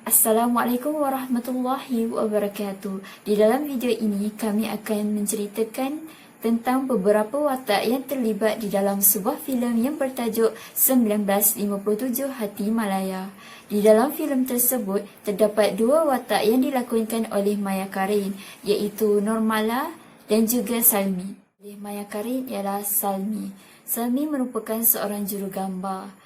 Assalamualaikum warahmatullahi wabarakatuh. Di dalam video ini kami akan menceritakan tentang beberapa watak yang terlibat di dalam sebuah filem yang bertajuk 1957 Hati Malaya. Di dalam filem tersebut terdapat dua watak yang dilakonkan oleh Maya Karin, iaitu Normala dan juga Salmi. Maya Karin ialah Salmi. Salmi merupakan seorang jurugambar.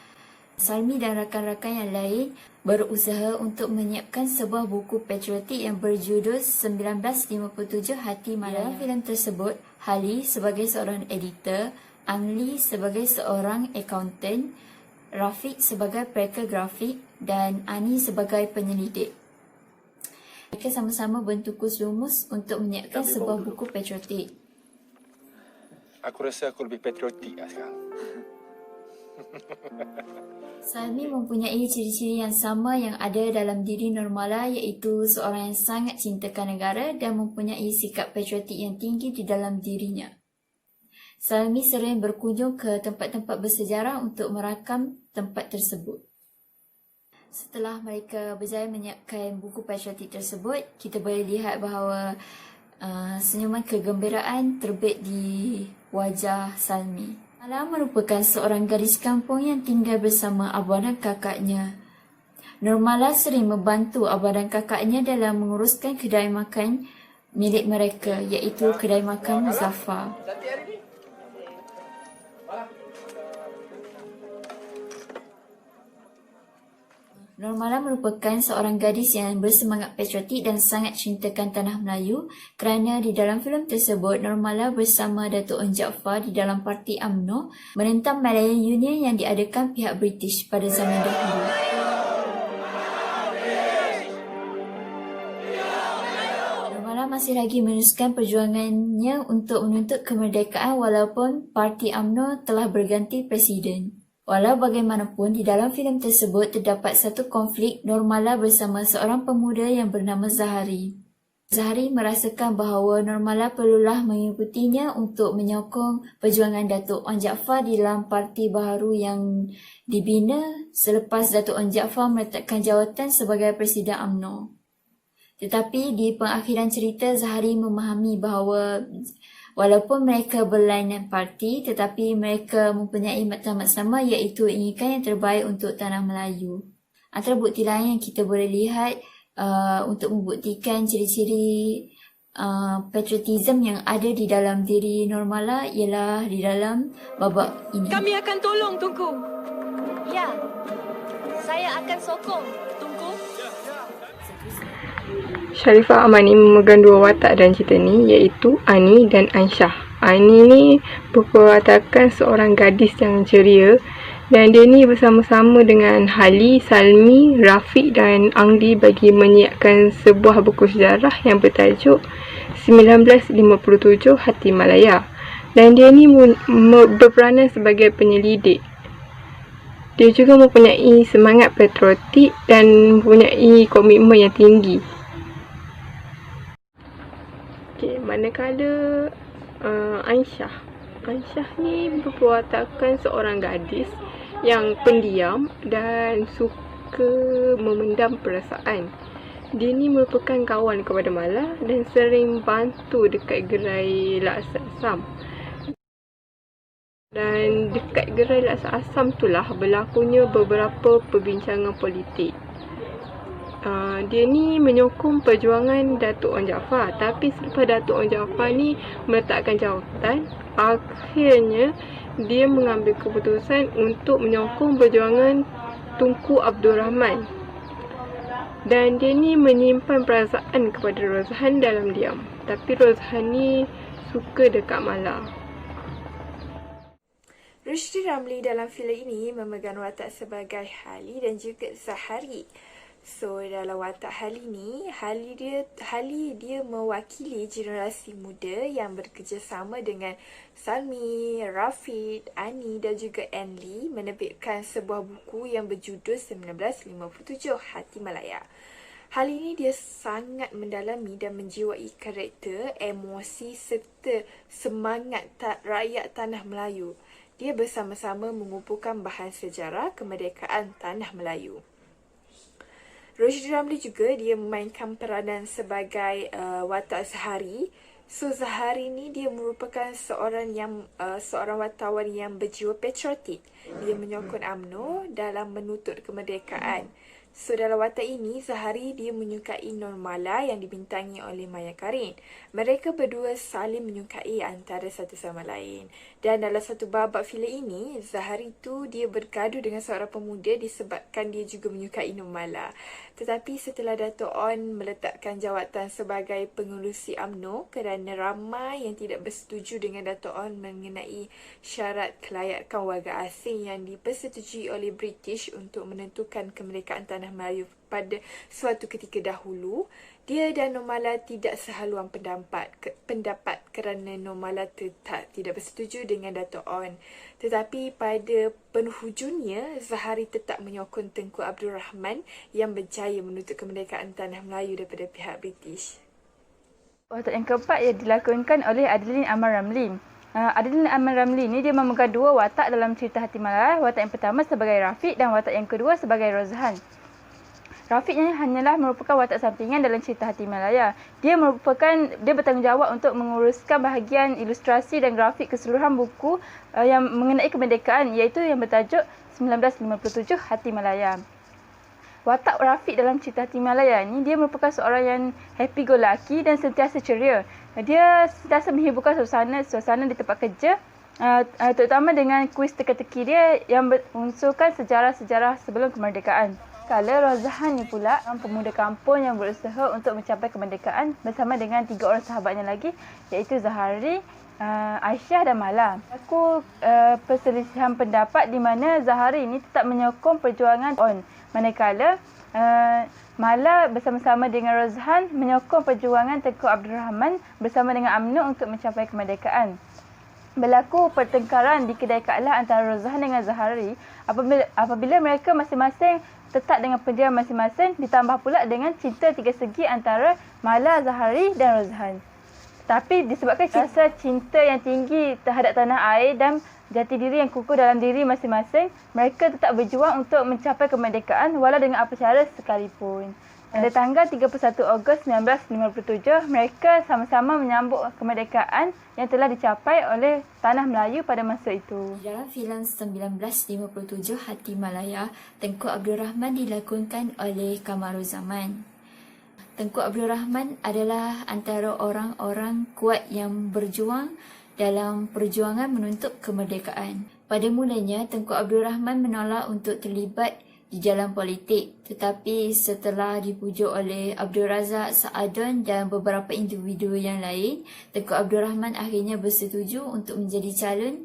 Salmi dan rakan-rakan yang lain berusaha untuk menyiapkan sebuah buku patriotik yang berjudul 1957 Hati Malaya. Dalam filem tersebut, Hali sebagai seorang editor, Angli sebagai seorang akaunten, Rafiq sebagai pelakon grafik dan Ani sebagai penyelidik. Mereka sama-sama bertukus lumus untuk menyiapkan sebuah buku patriotik. Aku rasa aku lebih patriotik lah sekarang. Salmi mempunyai ciri-ciri yang sama yang ada dalam diri Normala, iaitu seorang yang sangat cintakan negara dan mempunyai sikap patriotik yang tinggi di dalam dirinya. Salmi sering berkunjung ke tempat-tempat bersejarah untuk merakam tempat tersebut. Setelah mereka berjaya menyiapkan buku patriotik tersebut, kita boleh lihat bahawa senyuman kegembiraan terbit di wajah Salmi. Mala merupakan seorang gadis kampung yang tinggal bersama abah dan kakaknya. Normala sering membantu abah dan kakaknya dalam menguruskan kedai makan milik mereka, iaitu kedai makan Muzaffar. Normala merupakan seorang gadis yang bersemangat patriotik dan sangat cintakan tanah Melayu, kerana di dalam filem tersebut Normala bersama Datuk Onn Jaafar di dalam Parti UMNO menentang Malayan Union yang diadakan pihak British pada zaman dahulu. Normala masih lagi meneruskan perjuangannya untuk menuntut kemerdekaan walaupun Parti UMNO telah berganti presiden. Walau bagaimanapun, di dalam filem tersebut terdapat satu konflik Normala bersama seorang pemuda yang bernama Zahari. Zahari merasakan bahawa Normala perlulah mengikutinya untuk menyokong perjuangan Datuk Onn Jaafar di dalam parti baharu yang dibina selepas Datuk Onn Jaafar meletakkan jawatan sebagai Presiden UMNO. Tetapi di pengakhiran cerita, Zahari memahami bahawa walaupun mereka berlainan parti, tetapi mereka mempunyai matlamat sama, iaitu inginkan yang terbaik untuk tanah Melayu. Antara bukti lain yang kita boleh lihat untuk membuktikan ciri-ciri patriotism yang ada di dalam diri Normala ialah di dalam babak ini. Kami akan tolong, Tunku. Ya, saya akan sokong, Tunku. Sharifah Amani memegang dua watak dalam cerita ni, iaitu Ani dan Ansyah. Ani ni berwatakkan seorang gadis yang ceria dan dia ni bersama-sama dengan Hali, Salmi, Rafiq dan Angli bagi menyiapkan sebuah buku sejarah yang bertajuk 1957 Hati Malaya. Dan dia ni berperanan sebagai penyelidik. Dia juga mempunyai semangat patriotik dan mempunyai komitmen yang tinggi. Manakala Ansyah ni berwatakkan seorang gadis yang pendiam dan suka memendam perasaan. Dia ni merupakan kawan kepada Mala dan sering bantu dekat gerai Laksa Asam. Dan dekat gerai Laksa Asam itulah berlakunya beberapa perbincangan politik. Dia ni menyokong perjuangan Datuk Onn Jaafar, tapi selepas Datuk Onn Jaafar ni meletakkan jawatan, akhirnya dia mengambil keputusan untuk menyokong perjuangan Tunku Abdul Rahman. Dan dia ni menyimpan perasaan kepada Rozhan dalam diam, tapi Rozhan ni suka dekat Mala. Rushdie Ramli dalam filem ini memegang watak sebagai Hali dan juga Zahari. So, dalam watak Hali ni, Hali dia mewakili generasi muda yang bekerjasama dengan Salmi, Rafiq, Ani dan juga Enli menerbitkan sebuah buku yang berjudul 1957 Hati Malaya. Hal ini dia sangat mendalami dan menjiwai karakter, emosi serta semangat rakyat tanah Melayu. Dia bersama-sama mengumpulkan bahan sejarah kemerdekaan tanah Melayu. Roshdi Ramli juga dia memainkan peranan sebagai watak Zahari. So Zahari ni dia merupakan seorang wartawan yang berjiwa patriotik. Dia menyokong UMNO dalam menuntut kemerdekaan. So dalam watak ini, Zahari dia menyukai Nur Mala yang dibintangi oleh Maya Karin. Mereka berdua saling menyukai antara satu sama lain. Dan dalam satu babak filem ini, Zahari tu dia bergaduh dengan seorang pemuda disebabkan dia juga menyukai Nur Mala. Tetapi setelah Dato' On meletakkan jawatan sebagai pengerusi UMNO kerana ramai yang tidak bersetuju dengan Dato' On mengenai syarat kelayakan warga asing yang dipersetujui oleh British untuk menentukan kemerdekaan tanah Melayu pada suatu ketika dahulu, dia dan Nur Mala tidak sehaluan pendapat kerana Nur Mala tidak bersetuju dengan Dato' On. Tetapi pada penghujungnya, Zahari tetap menyokong Tengku Abdul Rahman yang berjaya menuntut kemerdekaan tanah Melayu daripada pihak British. Watak yang keempat ia dilakonkan oleh Adeline Amar Ramli. Adeline Amar Ramli ni dia memegang dua watak dalam cerita Hati Malaya. Watak yang pertama sebagai Rafiq dan watak yang kedua sebagai Rozhan. Rafiq ni hanyalah merupakan watak sampingan dalam cerita Hati Malaya. Dia bertanggungjawab untuk menguruskan bahagian ilustrasi dan grafik keseluruhan buku yang mengenai kemerdekaan, iaitu yang bertajuk 1957 Hati Malaya. Watak Rafiq dalam cerita Hati Malaya ni dia merupakan seorang yang happy go lucky dan sentiasa ceria. Dia sentiasa menghiburkan suasana di tempat kerja, terutama dengan kuis teka-teki dia yang berunsurkan sejarah-sejarah sebelum kemerdekaan. Kala Rozhan ni pula pemuda kampung yang berusaha untuk mencapai kemerdekaan bersama dengan 3 orang sahabatnya lagi, iaitu Zahari, Aisyah dan Mala. Aku perselisihan pendapat di mana Zahari ni tetap menyokong perjuangan On, manakala Mala bersama-sama dengan Rozhan menyokong perjuangan Tengku Abdul Rahman bersama dengan UMNO untuk mencapai kemerdekaan. Berlaku pertengkaran di kedai kaablah antara Rozhan dengan Zahari apabila mereka masing-masing tetap dengan pendirian masing-masing, ditambah pula dengan cinta tiga segi antara Mala, Zahari dan Rozhan. Tapi disebabkan rasa cinta yang tinggi terhadap tanah air dan jati diri yang kukuh dalam diri masing-masing, mereka tetap berjuang untuk mencapai kemerdekaan walau dengan apa cara sekalipun. Pada tanggal 31 Ogos 1957, mereka sama-sama menyambut kemerdekaan yang telah dicapai oleh tanah Melayu pada masa itu. Dalam filem 1957 Hati Malaya, Tengku Abdul Rahman dilakonkan oleh Kamaruzaman. Tengku Abdul Rahman adalah antara orang-orang kuat yang berjuang dalam perjuangan menuntut kemerdekaan. Pada mulanya, Tengku Abdul Rahman menolak untuk terlibat di dalam politik, tetapi setelah dipujuk oleh Abdul Razak Saadon dan beberapa individu yang lain, Tengku Abdul Rahman akhirnya bersetuju untuk menjadi calon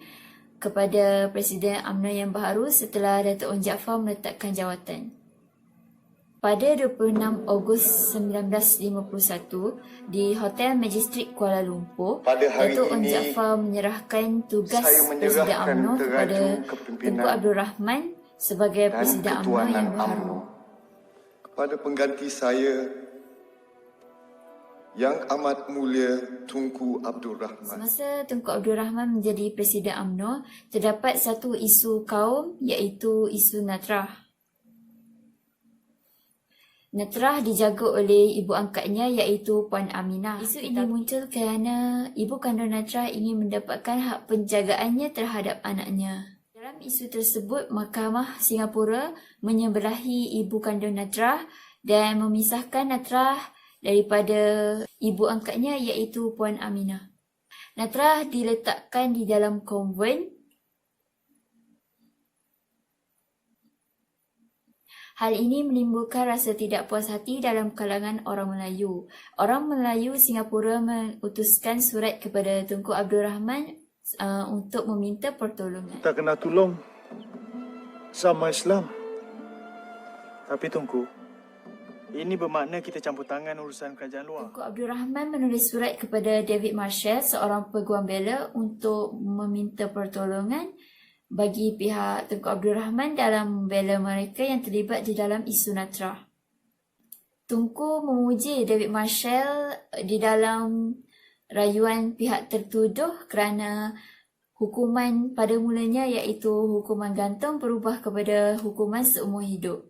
kepada Presiden UMNO yang baru setelah Dato' On Jaafar meletakkan jawatan. Pada 26 Ogos 1951, di Hotel Majestic Kuala Lumpur, Dato' On Jaafar menyerahkan tugas Presiden UMNO kepada Tengku Abdul Rahman sebagai Presiden UMNO yang baru. Kepada pengganti saya yang amat mulia Tunku Abdul Rahman. Semasa Tunku Abdul Rahman menjadi Presiden UMNO, terdapat satu isu kaum, iaitu isu Natrah. Natrah dijaga oleh ibu angkatnya, iaitu Puan Aminah. Isu ini muncul kerana ibu kandung Natrah ingin mendapatkan hak penjagaannya terhadap anaknya. Dalam isu tersebut, Mahkamah Singapura menyebelahi ibu kandung Natrah dan memisahkan Natrah daripada ibu angkatnya, iaitu Puan Aminah. Natrah diletakkan di dalam konvent. Hal ini menimbulkan rasa tidak puas hati dalam kalangan orang Melayu. Orang Melayu Singapura mengutuskan surat kepada Tunku Abdul Rahman untuk meminta pertolongan. Kita kena tolong sama Islam. Tapi Tunku, ini bermakna kita campur tangan urusan kerajaan luar. Tunku Abdul Rahman menulis surat kepada David Marshall, seorang peguam bela, untuk meminta pertolongan bagi pihak Tunku Abdul Rahman dalam membela mereka yang terlibat di dalam isu Natrah. Tunku memuji David Marshall di dalam rayuan pihak tertuduh kerana hukuman pada mulanya, iaitu hukuman gantung, berubah kepada hukuman seumur hidup.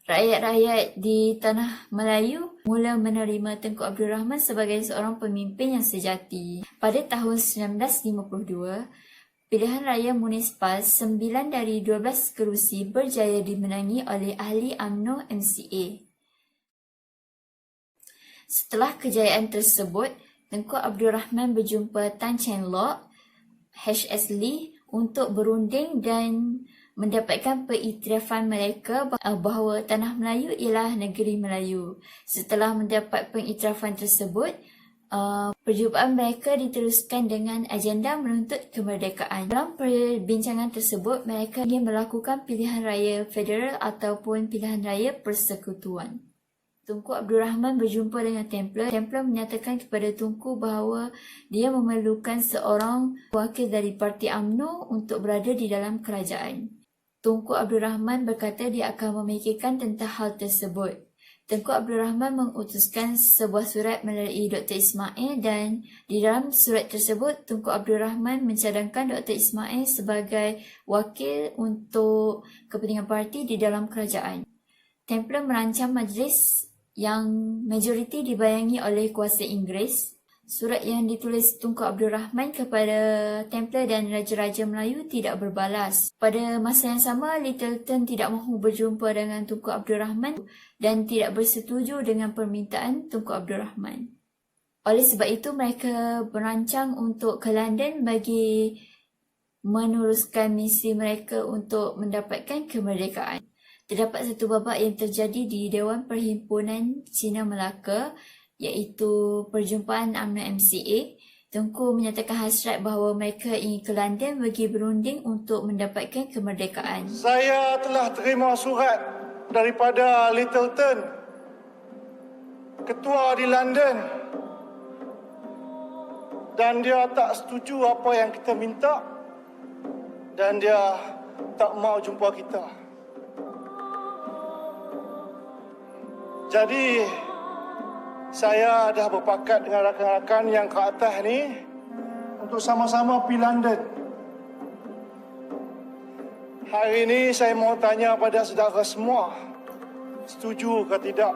Rakyat-rakyat di Tanah Melayu mula menerima Tunku Abdul Rahman sebagai seorang pemimpin yang sejati. Pada tahun 1952, pilihan raya municipal 9 dari 12 kerusi berjaya dimenangi oleh ahli UMNO MCA. Setelah kejayaan tersebut, Tunku Abdul Rahman berjumpa Tan Cheng Lock, H.S. Lee untuk berunding dan mendapatkan pengiktirafan mereka bahawa Tanah Melayu ialah negeri Melayu. Setelah mendapat pengiktirafan tersebut, perjumpaan mereka diteruskan dengan agenda menuntut kemerdekaan. Dalam perbincangan tersebut, mereka ingin melakukan pilihan raya federal ataupun pilihan raya persekutuan. Tunku Abdul Rahman berjumpa dengan Templar. Templar menyatakan kepada Tunku bahawa dia memerlukan seorang wakil dari parti UMNO untuk berada di dalam kerajaan. Tunku Abdul Rahman berkata dia akan memikirkan tentang hal tersebut. Tunku Abdul Rahman mengutuskan sebuah surat melalui Dr. Ismail dan di dalam surat tersebut, Tunku Abdul Rahman mencadangkan Dr. Ismail sebagai wakil untuk kepentingan parti di dalam kerajaan. Templar merancang majlis yang majoriti dibayangi oleh kuasa Inggeris. Surat yang ditulis Tunku Abdul Rahman kepada Templar dan Raja-Raja Melayu tidak berbalas. Pada masa yang sama, Littleton tidak mahu berjumpa dengan Tunku Abdul Rahman dan tidak bersetuju dengan permintaan Tunku Abdul Rahman. Oleh sebab itu, mereka berancang untuk ke London bagi meneruskan misi mereka untuk mendapatkan kemerdekaan. Terdapat satu babak yang terjadi di Dewan Perhimpunan Cina Melaka, iaitu perjumpaan UMNO MCA. Tunku menyatakan hasrat bahawa mereka ingin ke London bagi berunding untuk mendapatkan kemerdekaan. Saya telah terima surat daripada Littleton, ketua di London, dan dia tak setuju apa yang kita minta dan dia tak mau jumpa kita. Jadi, saya dah berpakat dengan rakan-rakan yang ke atas ni untuk sama-sama pergi London. Hari ini saya mau tanya pada saudara semua, setuju ke tidak?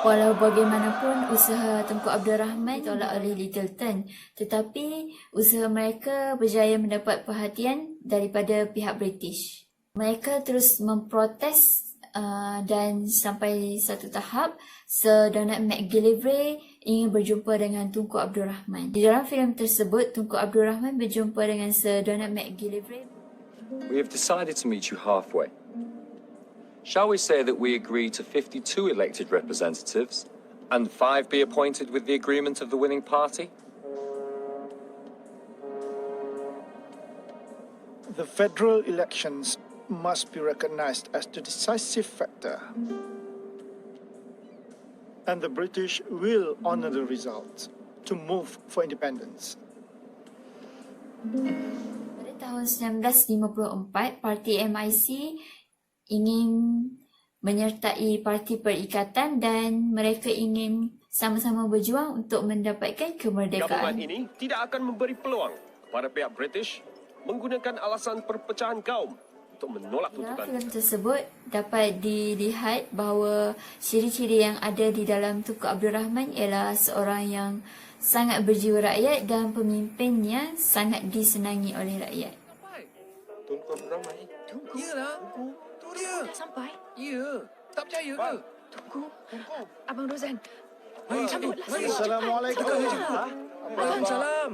Walau bagaimanapun, usaha Tunku Abdul Rahman ditolak oleh Littleton, tetapi usaha mereka berjaya mendapat perhatian daripada pihak British. Mereka terus memprotes dan sampai satu tahap Sir Donald McGillivray ingin berjumpa dengan Tunku Abdul Rahman. Di dalam filem tersebut, Tunku Abdul Rahman berjumpa dengan Sir Donald McGillivray. We have decided to meet you halfway. Shall we say that we agree to 52 elected representatives and 5 be appointed with the agreement of the winning party? The federal elections must be recognized as the decisive factor, and the British will honour the result to move for independence. Pada tahun 1954, parti MIC ingin menyertai Parti Perikatan dan mereka ingin sama-sama berjuang untuk mendapatkan kemerdekaan. Gabungan ini tidak akan memberi peluang kepada pihak British menggunakan alasan perpecahan kaum untuk menolak tuntutan. Dalam filem tersebut dapat dilihat bahawa ciri-ciri yang ada di dalam Tunku Abdul Rahman ialah seorang yang sangat berjiwa rakyat dan pemimpinnya sangat disenangi oleh rakyat. Tunku Abdul Rahman ni? Tunku? Yalah. Tunku. Tu dia. Dah sampai. Ya. Tak percaya ke? Tunku. Abang Rozan. Mari, Sambutlah mari. saya. Assalamualaikum. Waalaikumsalam.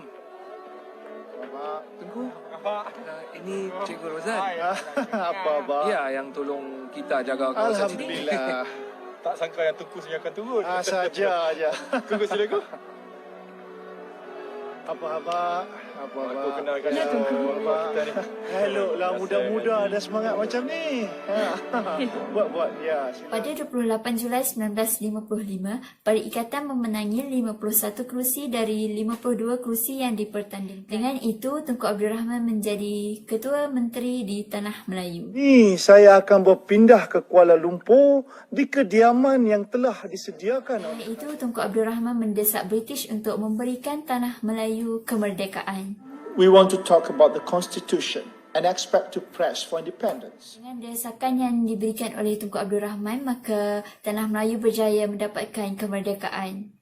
Abang. Tunku. Ini Cikgu Rozan. Apa, Abang? Ya, yang tolong kita jaga kawasan sini. Alhamdulillah. Tak sangka yang Tunku sini akan turun. Saja aja. Tunku silakan. Apa Abang? Apa Abang? Aku kenalkan Ya, Tunku. Abang. kita ni. Eloklah muda-muda ada semangat macam ni. Buat-buat ya. Pada 28 Julai 1955, Perikatan memenangi 51 kerusi dari 52 kerusi yang dipertandingkan. Dengan itu, Tunku Abdul Rahman menjadi Ketua Menteri di Tanah Melayu. Ni saya akan berpindah ke Kuala Lumpur di kediaman yang telah disediakan. Dengan itu, Tunku Abdul Rahman mendesak British untuk memberikan Tanah Melayu kemerdekaan. We want to talk about the constitution and expect to press for independence. Dengan desakan yang diberikan oleh Tunku Abdul Rahman, maka Tanah Melayu berjaya mendapatkan kemerdekaan.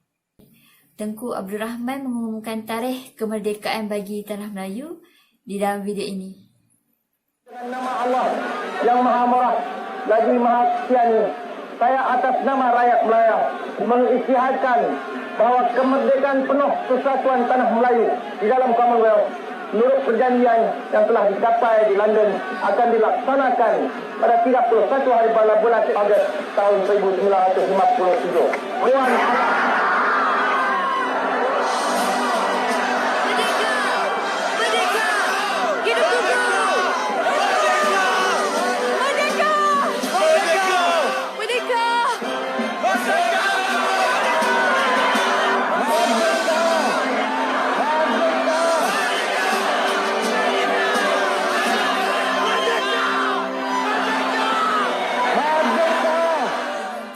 Tunku Abdul Rahman mengumumkan tarikh kemerdekaan bagi Tanah Melayu di dalam video ini. Dengan nama Allah yang Maha Murah lagi Maha Sekian, saya atas nama rakyat Melayu mengisytiharkan bahawa kemerdekaan penuh kesatuan Tanah Melayu di dalam Commonwealth menurut perjanjian yang telah dicapai di London akan dilaksanakan pada 31 hari bulan Ogos tahun 1957.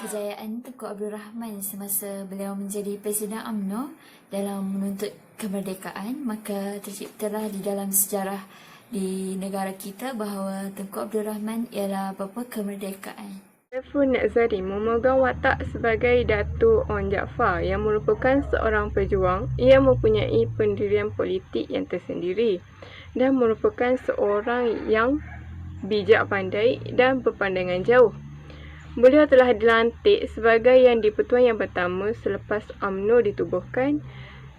Kejayaan Tunku Abdul Rahman semasa beliau menjadi Presiden UMNO dalam menuntut kemerdekaan, maka terciptalah di dalam sejarah di negara kita bahawa Tunku Abdul Rahman ialah bapa kemerdekaan. Saiful Nazari memegang watak sebagai Datuk On Jaafar yang merupakan seorang pejuang yang mempunyai pendirian politik yang tersendiri dan merupakan seorang yang bijak pandai dan berpandangan jauh. Beliau telah dilantik sebagai Yang di-Pertuan yang pertama selepas UMNO ditubuhkan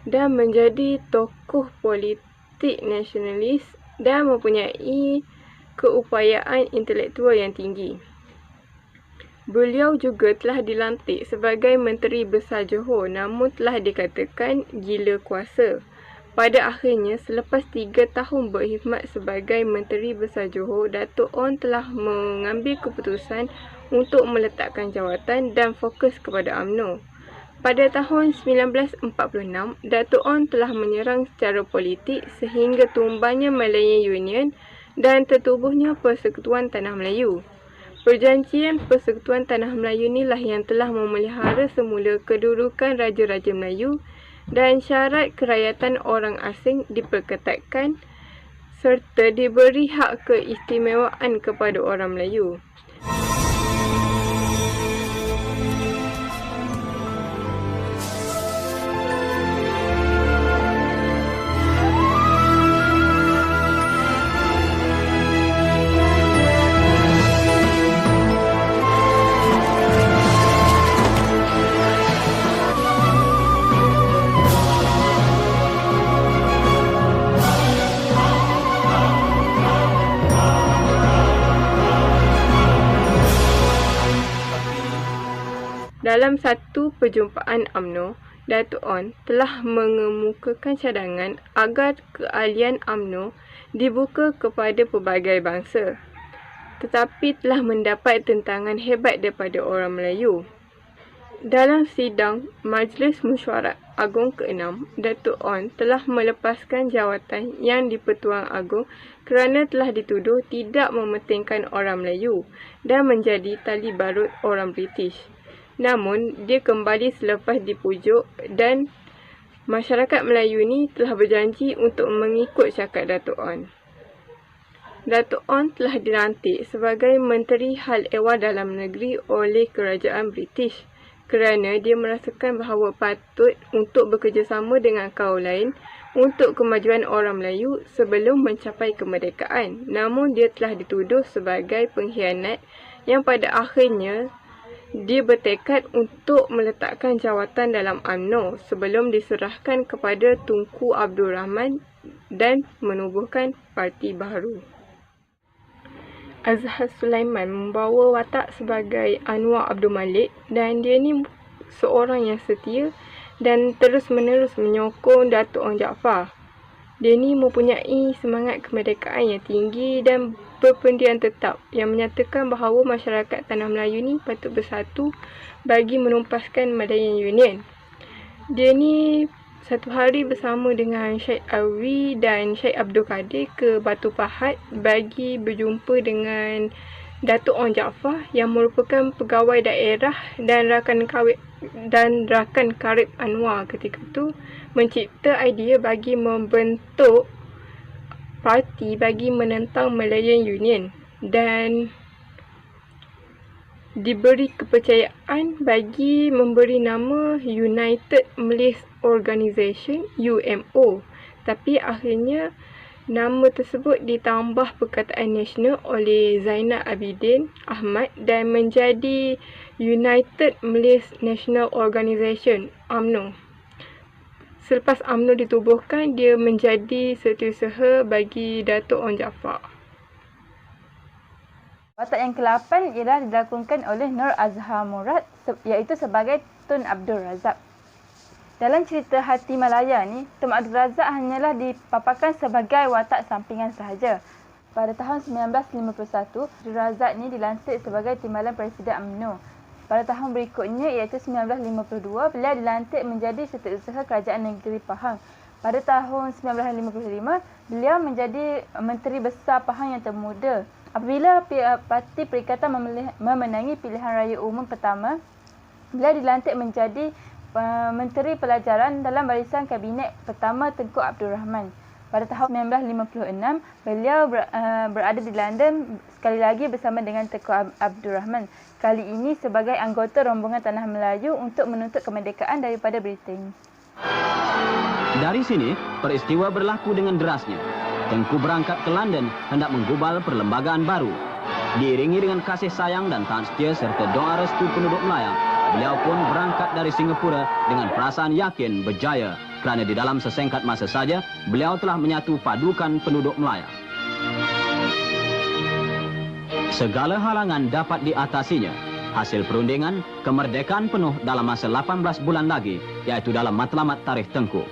dan menjadi tokoh politik nasionalis dan mempunyai keupayaan intelektual yang tinggi. Beliau juga telah dilantik sebagai Menteri Besar Johor namun telah dikatakan gila kuasa. Pada akhirnya, selepas 3 tahun berkhidmat sebagai Menteri Besar Johor, Datuk On telah mengambil keputusan untuk meletakkan jawatan dan fokus kepada UMNO. Pada tahun 1946, Datuk On telah menyerang secara politik sehingga tumbangnya Malaya Union dan tertubuhnya Persekutuan Tanah Melayu. Perjanjian Persekutuan Tanah Melayu inilah yang telah memelihara semula kedudukan Raja-Raja Melayu dan syarat kerakyatan orang asing diperketatkan serta diberi hak keistimewaan kepada orang Melayu. Dalam satu perjumpaan UMNO, Datuk On telah mengemukakan cadangan agar keahlian UMNO dibuka kepada pelbagai bangsa, tetapi telah mendapat tentangan hebat daripada orang Melayu. Dalam sidang Majlis Mesyuarat Agung ke-6, Datuk On telah melepaskan jawatan Yang di-Pertuan Agong kerana telah dituduh tidak mementingkan orang Melayu dan menjadi tali barut orang British. Namun, dia kembali selepas dipujuk dan masyarakat Melayu ini telah berjanji untuk mengikut cakap Datuk On. Datuk On telah dilantik sebagai Menteri Hal Ehwal Dalam Negeri oleh Kerajaan British kerana dia merasakan bahawa patut untuk bekerjasama dengan kaum lain untuk kemajuan orang Melayu sebelum mencapai kemerdekaan. Namun, dia telah dituduh sebagai pengkhianat yang pada akhirnya dia bertekad untuk meletakkan jawatan dalam UMNO sebelum diserahkan kepada Tunku Abdul Rahman dan menubuhkan parti baru. Azhar Sulaiman membawa watak sebagai Anwar Abdul Malik dan dia ni seorang yang setia dan terus-menerus menyokong Datuk On Jaafar. Dia ni mempunyai semangat kemerdekaan yang tinggi dan berpendirian tetap yang menyatakan bahawa masyarakat Tanah Melayu ni patut bersatu bagi menumpaskan Malayan Union. Dia ni satu hari bersama dengan Syed Alwi dan Syed Abdul Kadir ke Batu Pahat bagi berjumpa dengan Datuk On Jaafar yang merupakan pegawai daerah dan rakan karib Anwar ketika itu mencipta idea bagi membentuk parti bagi menentang Malayan Union dan diberi kepercayaan bagi memberi nama United Malays Organisation UMO, tapi akhirnya nama tersebut ditambah Perkataan Nasional oleh Zainal Abidin Ahmad dan menjadi United Malays National Organisation UMNO. Selepas UMNO ditubuhkan, dia menjadi setiausaha bagi Datuk Onn Jaafar. Watak yang ke-8 ialah dilakonkan oleh Nur Azhar Murad iaitu sebagai Tun Abdul Razak. Dalam cerita Hati Malaya ni, Tun Abdul Razak hanyalah dipaparkan sebagai watak sampingan sahaja. Pada tahun 1951, Abdul Razak ni dilantik sebagai Timbalan Presiden UMNO. Pada tahun berikutnya iaitu 1952, beliau dilantik menjadi Setiausaha Kerajaan Negeri Pahang. Pada tahun 1955, beliau menjadi Menteri Besar Pahang yang termuda. Apabila Parti Perikatan memenangi pilihan raya umum pertama, beliau dilantik menjadi Menteri Pelajaran dalam barisan Kabinet pertama Tengku Abdul Rahman. Pada tahun 1956, beliau berada di London sekali lagi bersama dengan Tengku Abdul Rahman. Kali ini sebagai anggota rombongan Tanah Melayu untuk menuntut kemerdekaan daripada Britain. Dari sini, peristiwa berlaku dengan derasnya. Tengku berangkat ke London hendak menggubal perlembagaan baru. Diiringi dengan kasih sayang dan taat setia serta doa restu penduduk Melayu, beliau pun berangkat dari Singapura dengan perasaan yakin berjaya kerana di dalam sesingkat masa saja, beliau telah menyatu padukan penduduk Melayu. Segala halangan dapat diatasinya. Hasil perundingan, kemerdekaan penuh dalam masa 18 bulan lagi, iaitu dalam matlamat tarikh Tengku.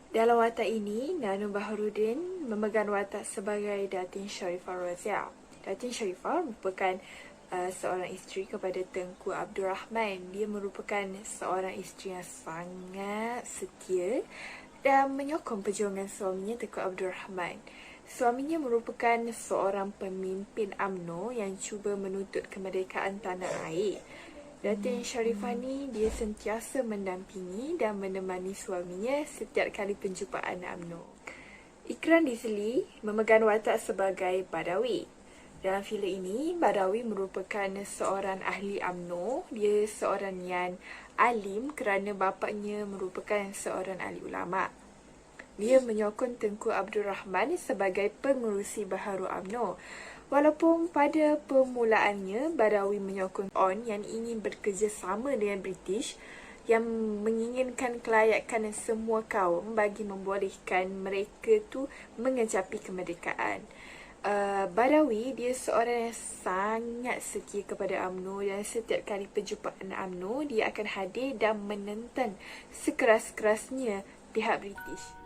Dalam watak ini, Nano Baharudin memegang watak sebagai Datin Sharifah Razia. Datin Sharifah merupakan seorang isteri kepada Tengku Abdul Rahman. Dia merupakan seorang isteri yang sangat setia dan menyokong perjuangan suaminya Tengku Abdul Rahman. Suaminya merupakan seorang pemimpin UMNO yang cuba menuntut kemerdekaan tanah air. Datin Sharifah ni dia sentiasa mendampingi dan menemani suaminya setiap kali penjumpaan UMNO. Ikran Dizli memegang watak sebagai Badawi. Dalam filem ini, Badawi merupakan seorang ahli UMNO. Dia seorang yang alim kerana bapaknya merupakan seorang ahli ulama. Dia menyokong Tengku Abdul Rahman sebagai pengerusi baharu UMNO. Walaupun pada permulaannya, Badawi menyokong ON yang ingin bekerjasama dengan British yang menginginkan kelayakan semua kaum bagi membolehkan mereka tu mengecapi kemerdekaan. Badawi, dia seorang yang sangat setia kepada UMNO dan setiap kali perjumpaan UMNO, dia akan hadir dan menentang sekeras-kerasnya pihak British.